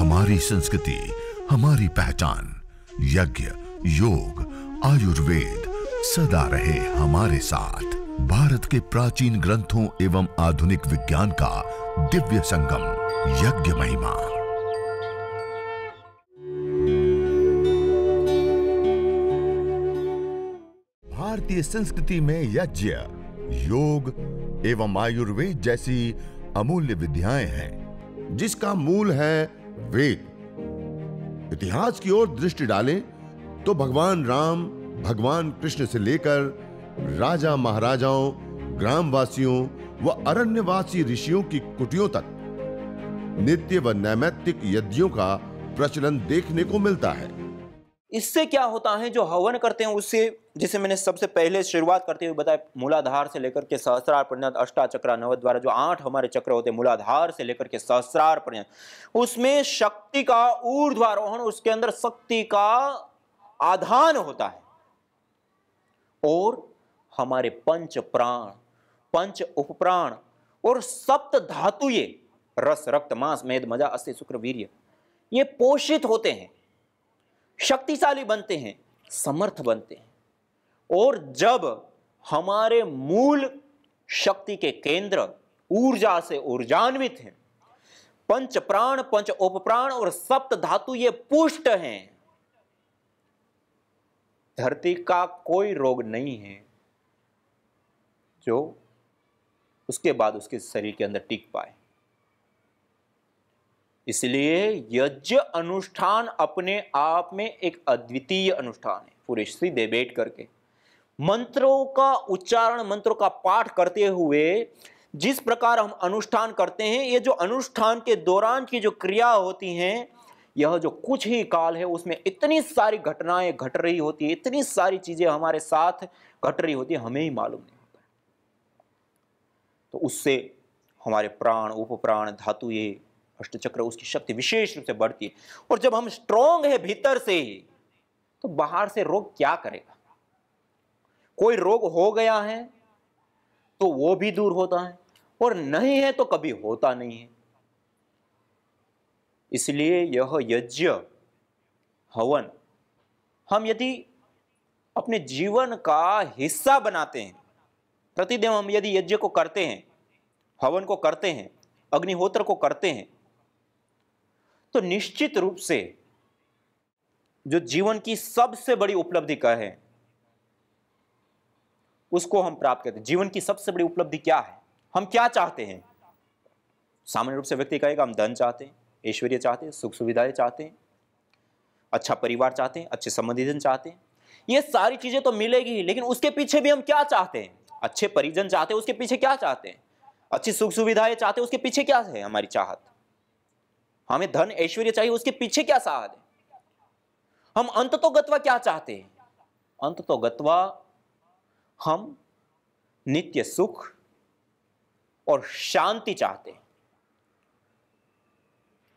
हमारी संस्कृति, हमारी पहचान। यज्ञ, योग, आयुर्वेद सदा रहे हमारे साथ। भारत के प्राचीन ग्रंथों एवं आधुनिक विज्ञान का दिव्य संगम, यज्ञ महिमा। भारतीय संस्कृति में यज्ञ, योग एवं आयुर्वेद जैसी अमूल्य विद्याएं हैं, जिसका मूल है वेद। इतिहास की ओर दृष्टि डालें तो भगवान राम, भगवान कृष्ण से लेकर राजा महाराजाओं, ग्रामवासियों व अरण्यवासी ऋषियों की कुटियों तक नित्य व नैमित्तिक यज्ञों का प्रचलन देखने को मिलता है। इससे क्या होता है, जो हवन करते हैं उससे, जिसे मैंने सबसे पहले शुरुआत करते हुए बताया, मूलाधार से लेकर के सहस्रार पर्यंत, अष्टाचक्र, नवद्वार, जो 8 हमारे चक्र होते हैं, मूलाधार से लेकर के सहस्रार पर्यंत, उसमें शक्ति का ऊर्ध्वारोहण, उसके अंदर शक्ति का आधान होता है। और हमारे पंच प्राण, पंच उपप्राण और सप्त धातु, ये रस, रक्त, मांस, मेद, मज्जा, अस्थि, शुक्र, वीर्य, ये पोषित होते हैं, शक्तिशाली बनते हैं, समर्थ बनते हैं। और जब हमारे मूल शक्ति के केंद्र ऊर्जा से ऊर्जान्वित हैं, पंच प्राण, पंच उपप्राण और सप्त धातु ये पुष्ट हैं, धरती का कोई रोग नहीं है जो उसके बाद उसके शरीर के अंदर टिक पाए। इसलिए यज्ञ अनुष्ठान अपने आप में एक अद्वितीय अनुष्ठान है। पूरे सीधे बैठ करके मंत्रों का उच्चारण, मंत्रों का पाठ करते हुए जिस प्रकार हम अनुष्ठान करते हैं, ये जो अनुष्ठान के दौरान की जो क्रिया होती हैं, यह जो कुछ ही काल है उसमें इतनी सारी घटनाएं घट रही होती है, इतनी सारी चीजें हमारे साथ घट रही होती है, हमें ही मालूम नहीं होता। तो उससे हमारे प्राण, उपप्राण, धातु, ये अष्टचक्र, उसकी शक्ति विशेष रूप से बढ़ती है। और जब हम स्ट्रॉन्ग है भीतर से ही, तो बाहर से रोग क्या करेगा? कोई रोग हो गया है तो वो भी दूर होता है, और नहीं है तो कभी होता नहीं है। इसलिए यह यज्ञ, हवन हम यदि अपने जीवन का हिस्सा बनाते हैं, प्रतिदिन हम यदि यज्ञ को करते हैं, हवन को करते हैं, अग्निहोत्र को करते हैं, तो निश्चित रूप से जो जीवन की सबसे बड़ी उपलब्धि का है उसको हम प्राप्त करते हैं। जीवन की सबसे बड़ी उपलब्धि क्या है? हम क्या चाहते हैं? सामान्य रूप से व्यक्ति कहेगा हम धन चाहते हैं, ऐश्वर्य चाहते हैं, सुख सुविधाएं चाहते हैं, अच्छा परिवार चाहते हैं, अच्छे संबंधी चाहते हैं। ये सारी चीजें तो मिलेगी, लेकिन उसके पीछे भी हम क्या चाहते हैं? अच्छे परिजन चाहते हैं, उसके पीछे क्या चाहते हैं? अच्छी सुख सुविधाएं चाहते हैं, उसके पीछे क्या है हमारी चाहत? हमें धन ऐश्वर्य चाहिए, उसके पीछे क्या चाहत है? हम अंततोगत्वा क्या चाहते हैं? अंततोगत्वा हम नित्य सुख और शांति चाहते हैं।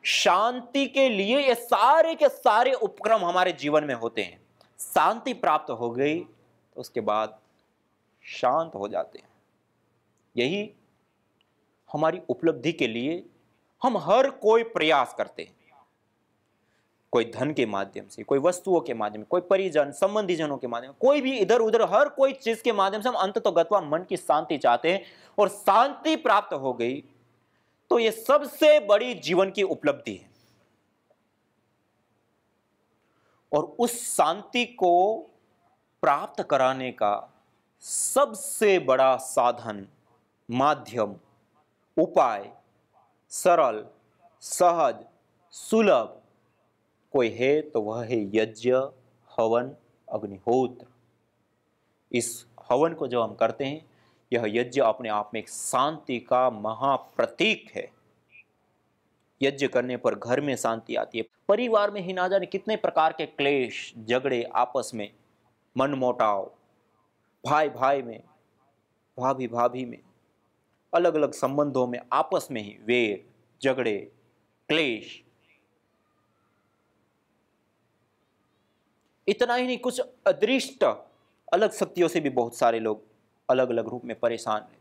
शांति के लिए ये सारे के सारे उपक्रम हमारे जीवन में होते हैं। शांति प्राप्त हो गई तो उसके बाद शांत हो जाते हैं। यही हमारी उपलब्धि के लिए हम हर कोई प्रयास करते हैं, कोई धन के माध्यम से, कोई वस्तुओं के माध्यम से, कोई परिजन संबंधी जनों के माध्यम से, कोई भी इधर उधर हर कोई चीज के माध्यम से हम अंततोगत्वा मन की शांति चाहते हैं। और शांति प्राप्त हो गई तो यह सबसे बड़ी जीवन की उपलब्धि है। और उस शांति को प्राप्त कराने का सबसे बड़ा साधन, माध्यम, उपाय, सरल, सहज, सुलभ कोई है तो वह है यज्ञ, हवन, अग्निहोत्र। इस हवन को जो हम करते हैं, यह यज्ञ अपने आप में एक शांति का महाप्रतीक है। यज्ञ करने पर घर में शांति आती है। परिवार में ही ना जाने कितने प्रकार के क्लेश, झगड़े, आपस में मनमुटाव, भाई भाई में, भाभी भाभी में, अलग अलग संबंधों में आपस में ही वेर, झगड़े, क्लेश। इतना ही नहीं, कुछ अदृष्ट अलग शक्तियों से भी बहुत सारे लोग अलग अलग रूप में परेशान रहते।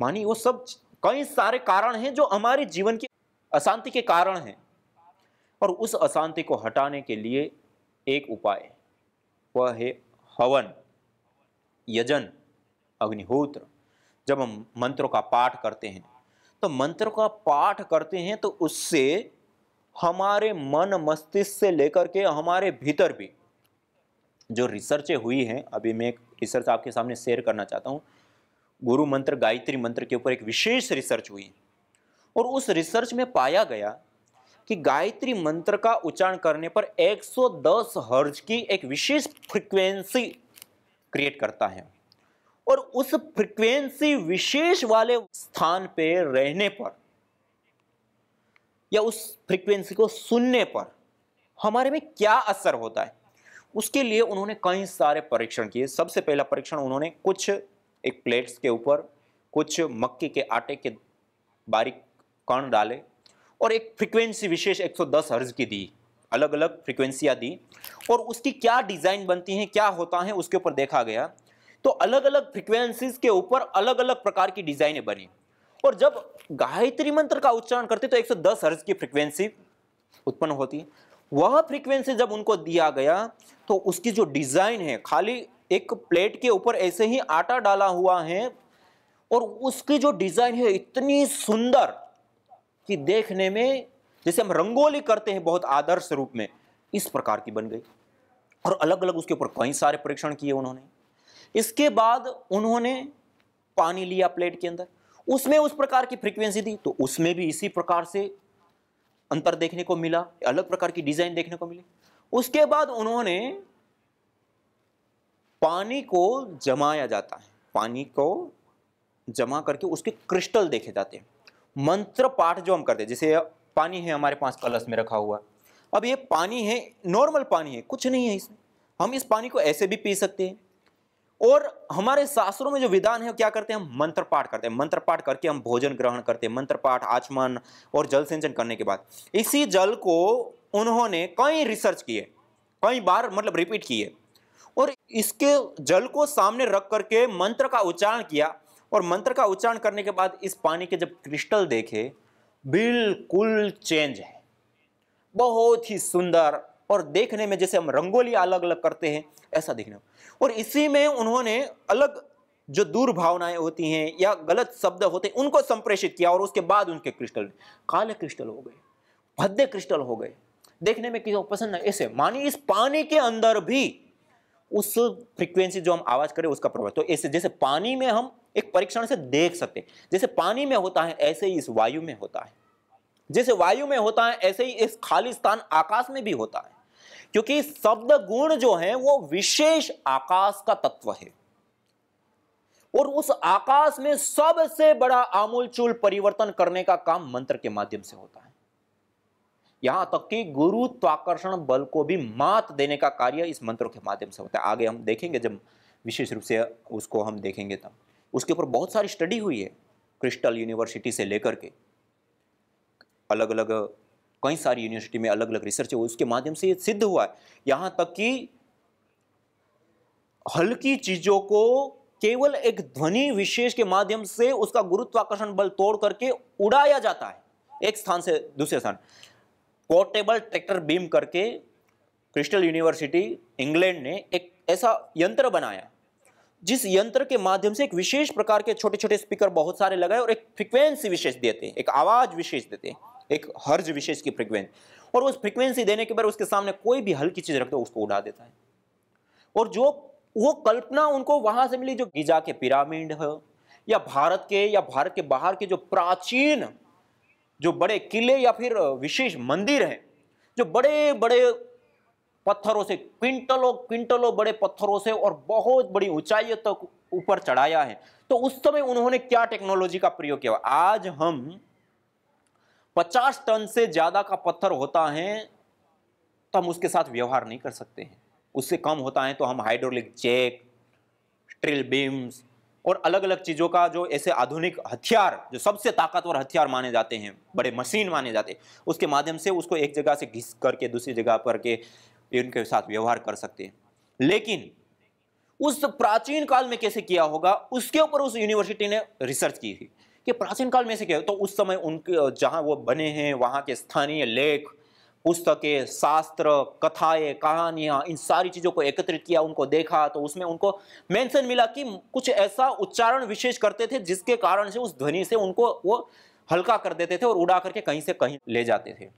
मानिए वो सब कई सारे कारण हैं जो हमारे जीवन की अशांति के कारण हैं, और उस अशांति को हटाने के लिए एक उपाय है, वह है हवन, यजन, अग्निहोत्र। जब हम मंत्रों का पाठ करते हैं, तो मंत्र का पाठ करते हैं तो उससे हमारे मन मस्तिष्क से लेकर के हमारे भीतर भी जो रिसर्चें हुई हैं, अभी मैं एक रिसर्च आपके सामने शेयर करना चाहता हूँ। गुरु मंत्र, गायत्री मंत्र के ऊपर एक विशेष रिसर्च हुई, और उस रिसर्च में पाया गया कि गायत्री मंत्र का उच्चारण करने पर 110 हर्ट्ज की एक विशेष फ्रीक्वेंसी क्रिएट करता है, और उस फ्रीक्वेंसी विशेष वाले स्थान पे रहने पर या उस फ्रीक्वेंसी को सुनने पर हमारे में क्या असर होता है, उसके लिए उन्होंने कई सारे परीक्षण किए। सबसे पहला परीक्षण, उन्होंने कुछ एक प्लेट्स के ऊपर कुछ मक्के के आटे के बारीक कण डाले और एक फ्रीक्वेंसी विशेष 110 हर्ट्ज की दी, अलग अलग फ्रीक्वेंसियां दी, और उसकी क्या डिजाइन बनती हैं, क्या होता है, उसके ऊपर देखा गया। तो अलग अलग फ्रीक्वेंसीज के ऊपर अलग अलग प्रकार की डिजाइनें बनी, और जब गायत्री मंत्र का उच्चारण करते तो 110 हर्ट्ज की फ्रीक्वेंसी उत्पन्न होती है। वह फ्रीक्वेंसी जब उनको दिया गया तो उसकी जो डिजाइन है, खाली एक प्लेट के ऊपर ऐसे ही आटा डाला हुआ है, और उसकी जो डिजाइन है इतनी सुंदर कि देखने में जैसे हम रंगोली करते हैं बहुत आदर्श रूप में, इस प्रकार की बन गई। और अलग अलग उसके ऊपर कई सारे परीक्षण किए उन्होंने। इसके बाद उन्होंने पानी लिया प्लेट के अंदर, उसमें उस प्रकार की फ्रीक्वेंसी दी, तो उसमें भी इसी प्रकार से अंतर देखने को मिला, अलग प्रकार की डिजाइन देखने को मिली। उसके बाद उन्होंने पानी को जमाया जाता है, पानी को जमा करके उसके क्रिस्टल देखे जाते हैं। मंत्र पाठ जो हम करते हैं, जैसे पानी है हमारे पास कलश में रखा हुआ, अब ये पानी है, नॉर्मल पानी है, कुछ नहीं है इसमें, हम इस पानी को ऐसे भी पी सकते हैं। और हमारे शास्त्रों में जो विधान है क्या करते हैं, हम मंत्र पाठ करते हैं, मंत्र पाठ करके हम भोजन ग्रहण करते हैं, मंत्र पाठ, आचमन और जल सिंचन करने के बाद इसी जल को उन्होंने कई रिसर्च किए, कई बार मतलब रिपीट किए, और इसके जल को सामने रख करके मंत्र का उच्चारण किया, और मंत्र का उच्चारण करने के बाद इस पानी के जब क्रिस्टल देखे, बिल्कुल चेंज है, बहुत ही सुंदर, और देखने में जैसे हम रंगोली अलग अलग करते हैं ऐसा दिखने। और इसी में उन्होंने अलग जो दुर्भावनाएं होती हैं या गलत शब्द होते हैं उनको संप्रेषित किया, और उसके बाद उनके क्रिस्टल काले क्रिस्टल हो गए, भद्दे क्रिस्टल हो गए, देखने में किसी को पसंद नहीं। ऐसे मानिए इस पानी के अंदर भी उस फ्रीक्वेंसी जो हम आवाज करें उसका प्रभाव, तो ऐसे जैसे पानी में हम एक परीक्षण से देख सकते हैं, जैसे पानी में होता है ऐसे ही इस वायु में होता है, जैसे वायु में होता है ऐसे ही इस खाली स्थान आकाश में भी होता है, क्योंकि शब्द गुण जो है वो विशेष आकाश का तत्व है, और उस आकाश में सबसे बड़ा आमूलचूल परिवर्तन करने का काम मंत्र के माध्यम से होता है। यहां तक कि गुरुत्वाकर्षण बल को भी मात देने का कार्य इस मंत्रों के माध्यम से होता है। आगे हम देखेंगे, जब विशेष रूप से उसको हम देखेंगे तब उसके ऊपर बहुत सारी स्टडी हुई है, क्रिस्टल यूनिवर्सिटी से लेकर के अलग अलग कई सारी यूनिवर्सिटी में अलग अलग रिसर्च है, उसके माध्यम से ये सिद्ध हुआ है। यहां तक कि हल्की चीजों को केवल एक ध्वनि विशेष के माध्यम से उसका गुरुत्वाकर्षण बल तोड़ करके उड़ाया जाता है एक स्थान से दूसरे स्थान। पोर्टेबल ट्रैक्टर बीम करके क्रिस्टल यूनिवर्सिटी इंग्लैंड ने एक ऐसा यंत्र बनाया, जिस यंत्र के माध्यम से एक विशेष प्रकार के छोटे छोटे स्पीकर बहुत सारे लगाए और एक फ्रीक्वेंसी विशेष देते हैं, एक आवाज विशेष देते हैं, एक हर्ज विशेष की फ्रीक्वेंसी, और उस फ्रीक्वेंसी देने के बाद उसके सामने कोई भी हल्की चीज रख दो उसको उड़ा देता है। और जो वो कल्पना उनको वहां से मिली, जो गिजा के पिरामिड है या भारत के बाहर के जो प्राचीन जो बड़े किले या फिर विशेष मंदिर हैं, जो बड़े बड़े पत्थरों से, क्विंटलों क्विंटलों बड़े पत्थरों से और बहुत बड़ी ऊंचाई तक ऊपर चढ़ाया है, तो उस समय उन्होंने क्या टेक्नोलॉजी का प्रयोग किया। आज हम 50 टन से ज्यादा का पत्थर होता है तो हम उसके साथ व्यवहार नहीं कर सकते हैं, उससे कम होता है तो हम हाइड्रोलिक जैक, स्ट्रिल बीम्स और अलग अलग चीजों का जो ऐसे आधुनिक हथियार, जो सबसे ताकतवर हथियार माने जाते हैं, बड़े मशीन माने जाते हैं, उसके माध्यम से उसको एक जगह से घिस करके दूसरी जगह पर के इनके साथ व्यवहार कर सकते हैं। लेकिन उस प्राचीन काल में कैसे किया होगा, उसके ऊपर उस यूनिवर्सिटी ने रिसर्च की थी कि प्राचीन काल में से क्या, तो उस समय उनके जहां वो बने हैं वहां के स्थानीय लेख, पुस्तकें, शास्त्र, कथाएं, कहानियां, इन सारी चीजों को एकत्रित किया, उनको देखा, तो उसमें उनको मेंशन मिला कि कुछ ऐसा उच्चारण विशेष करते थे जिसके कारण से उस ध्वनि से उनको वो हल्का कर देते थे और उड़ा करके कहीं से कहीं ले जाते थे।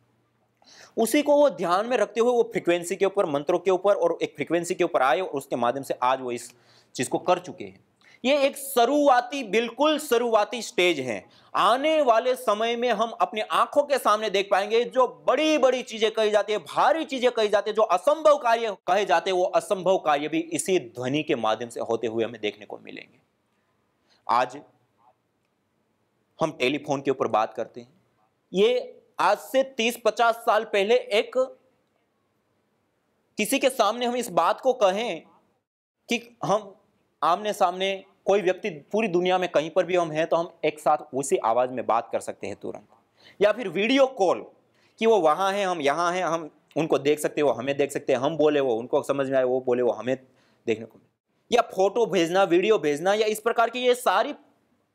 उसी को वो ध्यान में रखते हुए वो फ्रीक्वेंसी के ऊपर, मंत्रों के ऊपर और एक फ्रीक्वेंसी के ऊपर आए और उसके माध्यम से आज वो इस चीज को कर चुके हैं। ये एक शुरुआती, बिल्कुल शुरुआती स्टेज है। आने वाले समय में हम अपनी आंखों के सामने देख पाएंगे जो बड़ी बड़ी चीजें कही जाती है, भारी चीजें कही जाती है, जो असंभव कार्य कहे जाते हैं, वो असंभव कार्य भी इसी ध्वनि के माध्यम से होते हुए हमें देखने को मिलेंगे। आज हम टेलीफोन के ऊपर बात करते हैं। ये आज से 30-50 साल पहले एक किसी के सामने हम इस बात को कहें कि हम आमने सामने कोई व्यक्ति पूरी दुनिया में कहीं पर भी हम हैं तो हम एक साथ उसी आवाज में बात कर सकते हैं तुरंत, या फिर वीडियो कॉल कि वो वहां हैं, हम यहां हैं, हम उनको देख सकते हैं, वो हमें देख सकते हैं, हम बोले वो उनको समझ में आए, वो बोले वो हमें देखने को मिले, या फोटो भेजना, वीडियो भेजना, या इस प्रकार की ये सारी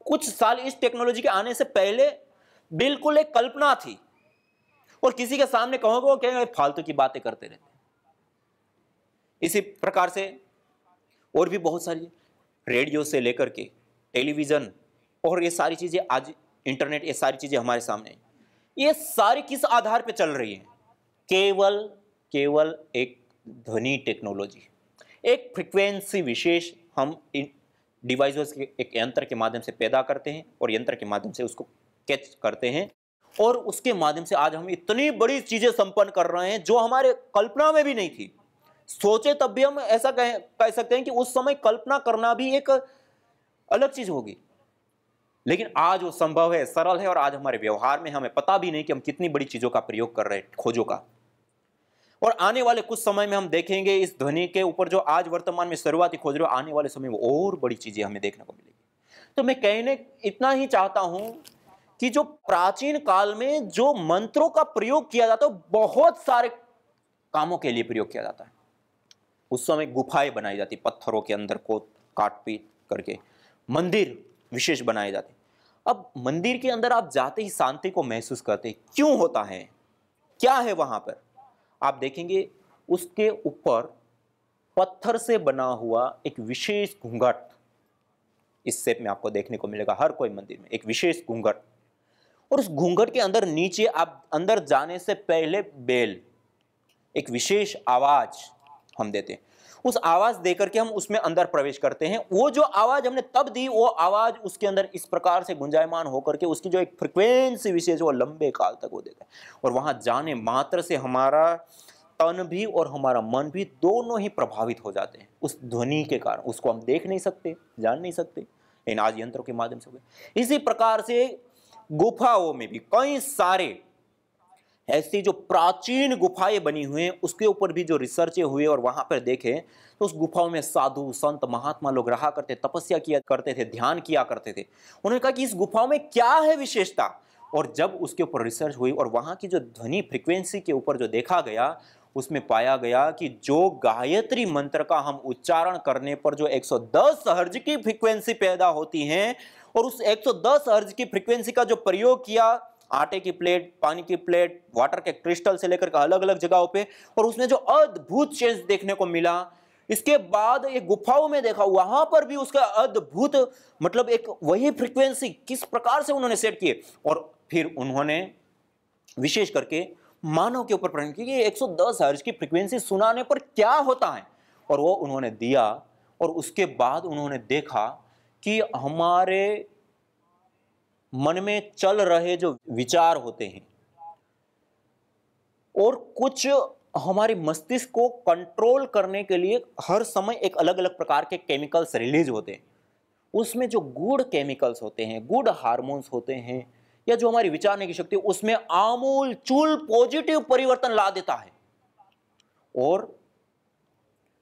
कुछ साल इस टेक्नोलॉजी के आने से पहले बिल्कुल एक कल्पना थी। और किसी के सामने कहोगे वो कहेंगे फालतू की बातें करते रहते हैं। इसी प्रकार से और भी बहुत सारी, रेडियो से लेकर के टेलीविजन और ये सारी चीजें, आज इंटरनेट, ये सारी चीजें हमारे सामने हैं। ये सारी किस आधार पे चल रही है? केवल एक ध्वनि टेक्नोलॉजी, एक फ्रीक्वेंसी विशेष हम इन डिवाइसेस के, एक यंत्र के माध्यम से पैदा करते हैं और यंत्र के माध्यम से उसको कैच करते हैं और उसके माध्यम से आज हम इतनी बड़ी चीजें संपन्न कर रहे हैं जो हमारे कल्पना में भी नहीं थी। सोचे तब भी हम ऐसा कह सकते हैं कि उस समय कल्पना करना भी एक अलग चीज होगी, लेकिन आज वो संभव है, सरल है, और आज हमारे व्यवहार में हमें पता भी नहीं कि हम कितनी बड़ी चीजों का प्रयोग कर रहे हैं, खोजों का। और आने वाले कुछ समय में हम देखेंगे इस ध्वनि के ऊपर जो आज वर्तमान में शुरुआती खोज रहे हो, आने वाले समय में और बड़ी चीजें हमें देखने को मिलेगी। तो मैं कहने इतना ही चाहता हूं कि जो प्राचीन काल में जो मंत्रों का प्रयोग किया जाता है, बहुत सारे कामों के लिए प्रयोग किया जाता है। उस समय गुफाएं बनाई जाती, पत्थरों के अंदर को काट पीट करके मंदिर विशेष बनाए जाते। अब मंदिर के अंदर आप जाते ही शांति को महसूस करते, क्यों होता है, क्या है वहां पर? आप देखेंगे उसके ऊपर पत्थर से बना हुआ एक विशेष घूंघट इस शेप में आपको देखने को मिलेगा हर कोई मंदिर में, एक विशेष घूंघट। और उस घूंघट के अंदर नीचे आप अंदर जाने से पहले बेल, एक विशेष आवाज हम देते हैं। उस आवाज देकर के हम उसमें अंदर प्रवेश करते हैं। वो जो आवाज हमने तब दी, वो आवाज उसके अंदर इस प्रकार से गुंजायमान होकर के उसकी जो एक फ्रिक्वेंसी विशेष वो लंबे काल तक वो देता है। और वहां जाने मात्र से हमारा तन भी और हमारा मन भी दोनों ही प्रभावित हो जाते हैं उस ध्वनि के कारण। उसको हम देख नहीं सकते, जान नहीं सकते, लेकिन आज यंत्रों के माध्यम से हो गए। इसी प्रकार से गुफाओं में भी कई सारे ऐसी जो प्राचीन गुफाएं बनी हुई हैं, उसके ऊपर भी जो रिसर्चें हुए और वहां पर देखे तो उस गुफाओं में साधु संत महात्मा लोग रहा करते, तपस्या किया करते थे, ध्यान किया करते थे। उन्होंने कहा कि इस गुफाओं में क्या है विशेषता, और जब उसके ऊपर रिसर्च हुई और वहां की जो ध्वनि फ्रीक्वेंसी के ऊपर जो देखा गया, उसमें पाया गया कि जो गायत्री मंत्र का हम उच्चारण करने पर जो 110 हर्ज की फ्रीक्वेंसी पैदा होती है, और उस 110 हर्ज की फ्रीक्वेंसी का जो प्रयोग किया आटे की प्लेट, पानी की प्लेट, वाटर के क्रिस्टल से लेकर अलग अलग जगहों पे, और उसमें जो अद्भुत चेंज देखने को मिला, इसके बाद एक गुफाओं में देखा, वहां पर भी उसका अद्भुत मतलब एक वही फ्रीक्वेंसी किस प्रकार से उन्होंने सेट किए, और फिर उन्होंने विशेष करके मानव के ऊपर प्रयोग किया कि 110 हर्ट्ज की फ्रीक्वेंसी सुनाने पर क्या होता है, और वो उन्होंने दिया। और उसके बाद उन्होंने देखा कि हमारे मन में चल रहे जो विचार होते हैं और कुछ हमारे मस्तिष्क को कंट्रोल करने के लिए हर समय एक अलग अलग प्रकार के केमिकल्स रिलीज होते हैं। उसमें जो गुड केमिकल्स होते हैं, गुड हार्मोन्स होते हैं, या जो हमारी विचारने की शक्ति, उसमें आमूल चूल पॉजिटिव परिवर्तन ला देता है। और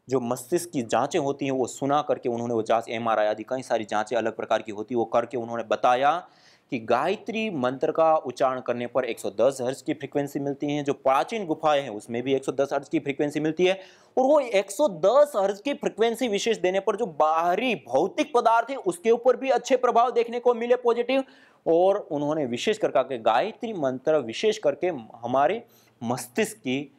जो मस्तिष्क की जांचें होती हैं वो सुना करके उन्होंने वो जांच, MRI आदि कई सारी जांचें अलग प्रकार की होती है, वो करके उन्होंने बताया कि गायत्री मंत्र का उच्चारण करने पर 110 हर्ट्ज की फ्रीक्वेंसी मिलती है। जो प्राचीन गुफाएं हैं उसमें भी 110 हर्ट्ज की फ्रीक्वेंसी मिलती है, और वो 110 हर्ट्ज की फ्रीक्वेंसी विशेष देने पर जो बाहरी भौतिक पदार्थ है उसके ऊपर भी अच्छे प्रभाव देखने को मिले, पॉजिटिव। और उन्होंने विशेष कर कहा कि गायत्री मंत्र विशेष करके हमारे मस्तिष्क की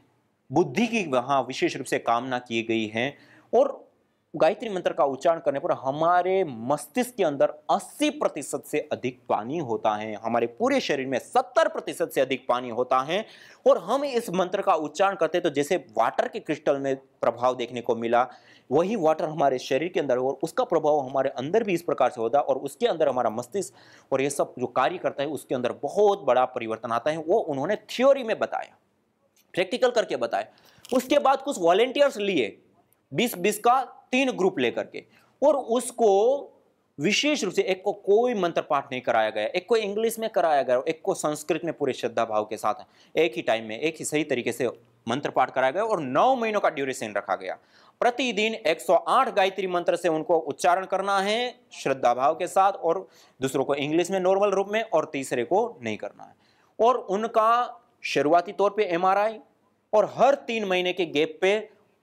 बुद्धि की वहां विशेष रूप से कामना की गई है, और गायत्री मंत्र का उच्चारण करने पर हमारे मस्तिष्क के अंदर 80% से अधिक पानी होता है, हमारे पूरे शरीर में 70% से अधिक पानी होता है। और हम इस मंत्र का उच्चारण करते हैं तो जैसे वाटर के क्रिस्टल में प्रभाव देखने को मिला, वही वाटर हमारे शरीर के अंदर और उसका प्रभाव हमारे अंदर भी इस प्रकार से होता है, और उसके अंदर हमारा मस्तिष्क और ये सब जो कार्य करता है उसके अंदर बहुत बड़ा परिवर्तन आता है। वो उन्होंने थ्योरी में बताया, प्रैक्टिकल करके बताया। उसके बाद कुछ वॉलेंटियर्स लिए 20-20 का 3 ग्रुप लेकर के, और उसको विशेष रूप से एक को कोई मंत्र पाठ नहीं कराया गया, एक को इंग्लिश में कराया गया, एक को संस्कृत में पूरे श्रद्धा भाव के साथ एक ही टाइम में एक ही सही तरीके से मंत्र पाठ कराया गया, और 9 महीनों का ड्यूरेशन रखा गया। प्रतिदिन 108 गायत्री मंत्र से उनको उच्चारण करना है श्रद्धा भाव के साथ, और दूसरों को इंग्लिश में नॉर्मल रूप में, और तीसरे को नहीं करना है। और उनका शुरुआती तौर पे MRI, और हर 3 महीने के गैप पे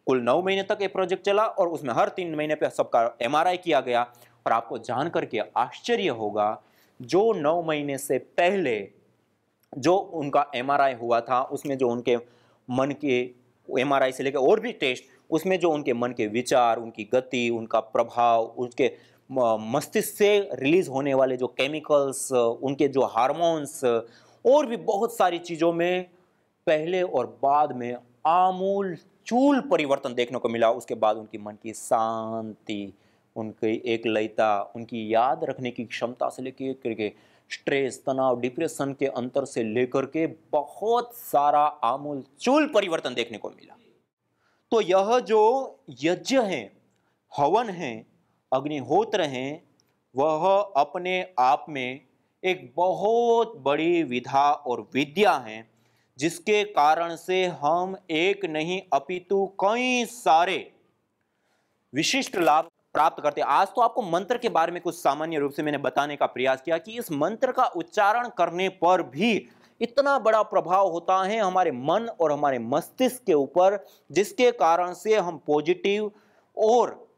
कुल 9 महीने तक ये प्रोजेक्ट चला, और उसमें हर 3 महीने पे सबका MRI किया गया। और आपको जान करके आश्चर्य होगा, जो 9 महीने से पहले जो उनका MRI हुआ था उसमें जो उनके मन के MRI से लेकर और भी टेस्ट, उसमें जो उनके मन के विचार, उनकी गति, उनका प्रभाव, उनके मस्तिष्क से रिलीज होने वाले जो केमिकल्स, उनके जो हार्मोन्स, और भी बहुत सारी चीज़ों में पहले और बाद में आमूल चूल परिवर्तन देखने को मिला। उसके बाद उनकी मन की शांति, उनकी एकलयता, उनकी याद रखने की क्षमता से लेकर करके स्ट्रेस, तनाव, डिप्रेशन के अंतर से लेकर के बहुत सारा आमूल चूल परिवर्तन देखने को मिला। तो यह जो यज्ञ है, हवन है, अग्निहोत्र हैं, वह अपने आप में एक बहुत बड़ी विधा और विद्या है, जिसके कारण से हम एक नहीं अपितु कई सारे विशिष्ट लाभ प्राप्त करते हैं। आज तो आपको मंत्र के बारे में कुछ सामान्य रूप से मैंने बताने का प्रयास किया कि इस मंत्र का उच्चारण करने पर भी इतना बड़ा प्रभाव होता है हमारे मन और हमारे मस्तिष्क के ऊपर, जिसके कारण से हम पॉजिटिव और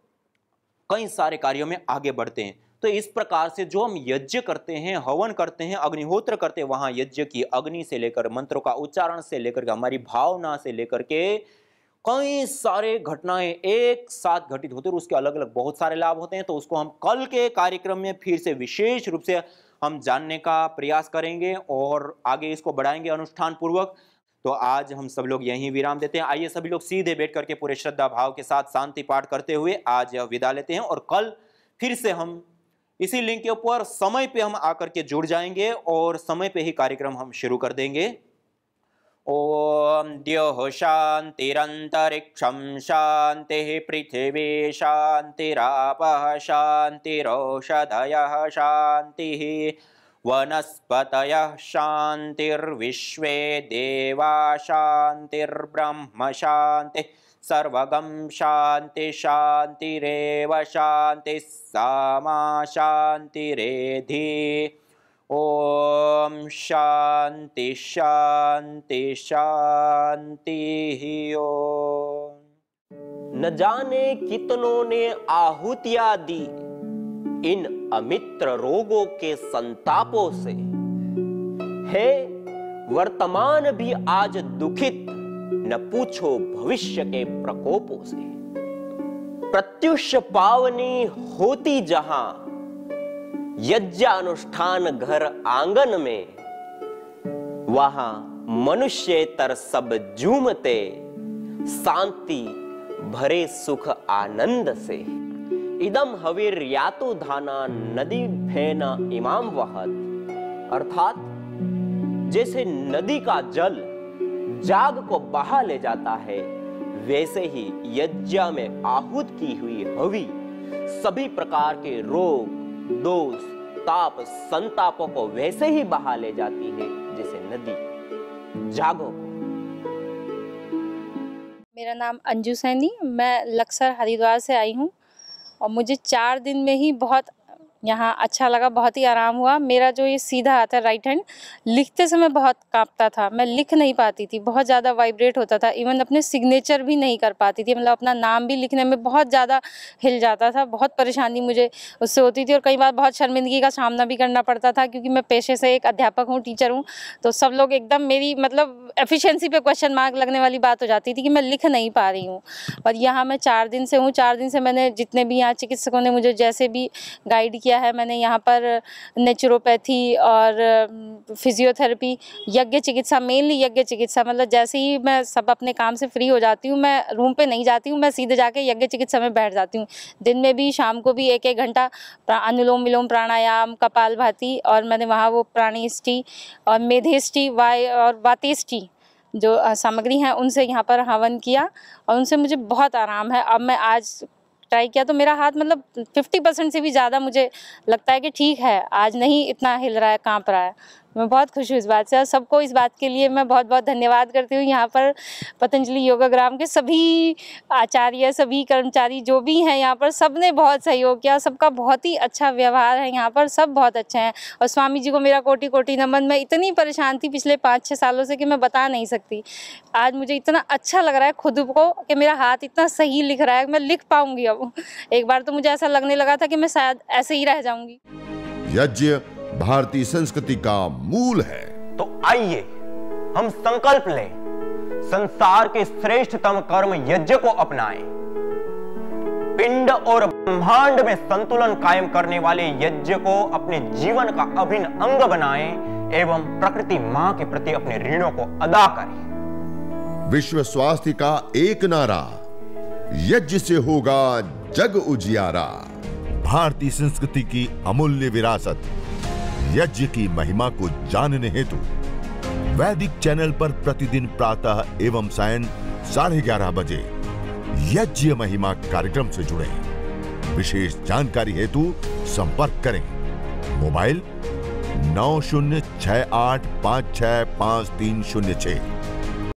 कई सारे कार्यों में आगे बढ़ते हैं। तो इस प्रकार से जो हम यज्ञ करते हैं, हवन करते हैं, अग्निहोत्र करते हैं, वहां यज्ञ की अग्नि से लेकर मंत्रों का उच्चारण से लेकर के हमारी भावना से लेकर के कई सारे घटनाएं एक साथ घटित होते हैं, और उसके अलग अलग बहुत सारे लाभ होते हैं। तो उसको हम कल के कार्यक्रम में फिर से विशेष रूप से हम जानने का प्रयास करेंगे और आगे इसको बढ़ाएंगे अनुष्ठान पूर्वक। तो आज हम सब लोग यहीं विराम देते हैं। आइए सभी लोग सीधे बैठ करके पूरे श्रद्धा भाव के साथ शांति पाठ करते हुए आज विदा लेते हैं, और कल फिर से हम इसी लिंक के ऊपर समय पे हम आकर के जुड़ जाएंगे और समय पे ही कार्यक्रम हम शुरू कर देंगे। ओम द्योः शांतिरंतरिक्षं शांतिः पृथिवी शांतिरापः शांतिरौषधयः शांतिः वनस्पतयः शांतिर्विश्वे देवा शांतिर्ब्रह्म शांतिः सर्वगं शांति शांतिरेव शांति सामा शांतिरेधि। ओम शांति शांति शांति। ओम। न जाने कितनों ने आहुतियां दी इन अमित्र रोगों के संतापों से, है वर्तमान भी आज दुखित, न पूछो भविष्य के प्रकोपों से। प्रत्युष पावनी होती जहां यज्ञानुष्ठान घर आंगन में, वहां मनुष्येतर सब झूमते शांति भरे सुख आनंद से। इदम हवीर यातो धाना नदी फेना इमाम वहत, अर्थात जैसे नदी का जल जाग को बहा ले जाता है, वैसे ही यज्ञ में आहूत की हुई हवि सभी प्रकार के रोग, दोष, ताप, संतापों को वैसे ही बहा ले जाती है जैसे नदी जागो। मेरा नाम अंजू सैनी, मैं लक्सर हरिद्वार से आई हूँ, और मुझे 4 दिन में ही बहुत यहाँ अच्छा लगा, बहुत ही आराम हुआ। मेरा जो ये सीधा हाथ है, राइट हैंड, लिखते समय बहुत काँपता था, मैं लिख नहीं पाती थी, बहुत ज़्यादा वाइब्रेट होता था, इवन अपने सिग्नेचर भी नहीं कर पाती थी, मतलब अपना नाम भी लिखने में बहुत ज़्यादा हिल जाता था, बहुत परेशानी मुझे उससे होती थी और कई बार बहुत शर्मिंदगी का सामना भी करना पड़ता था, क्योंकि मैं पेशे से एक अध्यापक हूँ, टीचर हूँ, तो सब लोग एकदम मेरी मतलब एफिशिएंसी पे क्वेश्चन मार्क लगने वाली बात हो जाती थी कि मैं लिख नहीं पा रही हूँ। और यहाँ मैं 4 दिन से हूँ, 4 दिन से मैंने जितने भी यहाँ चिकित्सकों ने मुझे जैसे भी गाइड किया है, मैंने यहाँ पर नेचुरोपैथी और फिजियोथेरेपी, यज्ञ चिकित्सा, मेनली यज्ञ चिकित्सा, मतलब जैसे ही मैं सब अपने काम से फ्री हो जाती हूँ, मैं रूम पे नहीं जाती हूँ, मैं सीधे जाके यज्ञ चिकित्सा में बैठ जाती हूँ। दिन में भी, शाम को भी 1-1 घंटा अनुलोम विलोम, प्राणायाम, कपालभाति, और मैंने वहाँ वो प्राणेष्टि और मेधेष्टि और वातेष्टि जो सामग्री हैं उनसे यहाँ पर हवन किया और उनसे मुझे बहुत आराम है। अब मैं आज ट्राई किया तो मेरा हाथ मतलब 50% से भी ज़्यादा मुझे लगता है कि ठीक है, आज नहीं इतना हिल रहा है, काँप रहा है। मैं बहुत खुश हूँ इस बात से और सबको इस बात के लिए मैं बहुत बहुत धन्यवाद करती हूँ। यहाँ पर पतंजलि योगाग्राम के सभी आचार्य, सभी कर्मचारी जो भी हैं यहाँ पर, सब ने बहुत सहयोग किया, सबका बहुत ही अच्छा व्यवहार है यहाँ पर, सब बहुत अच्छे हैं। और स्वामी जी को मेरा कोटि कोटि नमन। मैं इतनी परेशान थी पिछले 5-6 सालों से कि मैं बता नहीं सकती। आज मुझे इतना अच्छा लग रहा है खुद को कि मेरा हाथ इतना सही लिख रहा है, मैं लिख पाऊंगी अब। एक बार तो मुझे ऐसा लगने लगा था कि मैं शायद ऐसे ही रह जाऊंगी। यज्ञ भारतीय संस्कृति का मूल है। तो आइए हम संकल्प लें, संसार के श्रेष्ठतम कर्म यज्ञ को अपनाएं। पिंड और ब्रह्मांड में संतुलन कायम करने वाले यज्ञ को अपने जीवन का अभिन्न अंग बनाएं एवं प्रकृति मां के प्रति अपने ऋणों को अदा करें। विश्व स्वास्थ्य का एक नारा, यज्ञ से होगा जग उजियारा। भारतीय संस्कृति की अमूल्य विरासत यज्ञ की महिमा को जानने हेतु वैदिक चैनल पर प्रतिदिन प्रातः एवं सायं 11:30 बजे यज्ञ महिमा कार्यक्रम से जुड़े। विशेष जानकारी हेतु संपर्क करें। मोबाइल 9068565306।